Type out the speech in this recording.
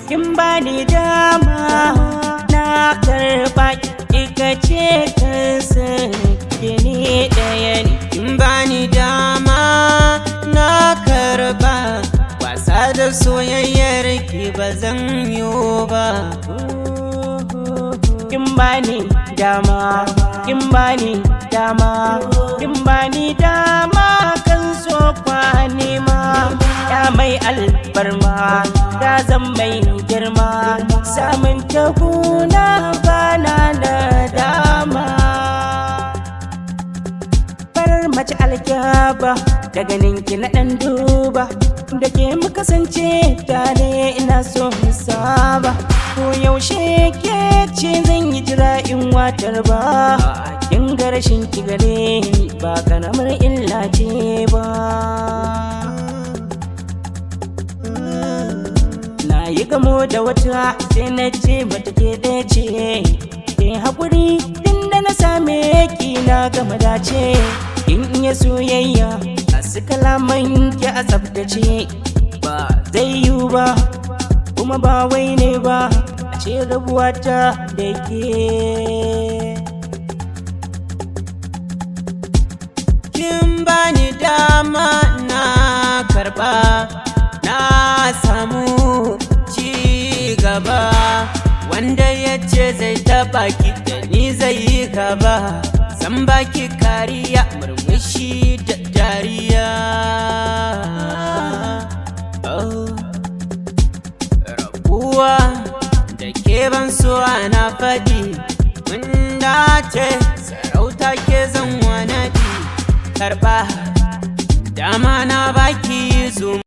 kinbani dama na karba kika ce kansa ne ɗaya ne. Kinbani dama na karba, wasa da soyayyar ki ba zan yi ba. Kinbani dama, kinbani dama, kinbani dama kan so kwani ma. Ya mai albarma, da zan mai girma, samun tahuna bana da dama. Farar mace alkyaba, da ganinki na ɗan duba, da ke muka sance tare ina so mu saba. Ko yaushe ke ce zan yi jira in watar ba, kin ga rashin ki gare ni ba karamar illa ce ba. Na yi gamo da wata sai na ce mata ke ɗaya ce, ke haƙuri tunda na same ki na gama dace. In iya soyayya a su kalaman ki a tsaftace, ba zai yiwu ba kuma ba wai ne ba a ce rabuwata da ke. Kinbani dama na karba, na samu ci gaba. Wanda ya ce zai taba ki da ni zai yi gaba, zan baki kariya murmushi da dariya. Rabuwa da ke ban so ana faɗi, mun dace sarauta ke zan wanaɗi. Karɓa dama na baki zo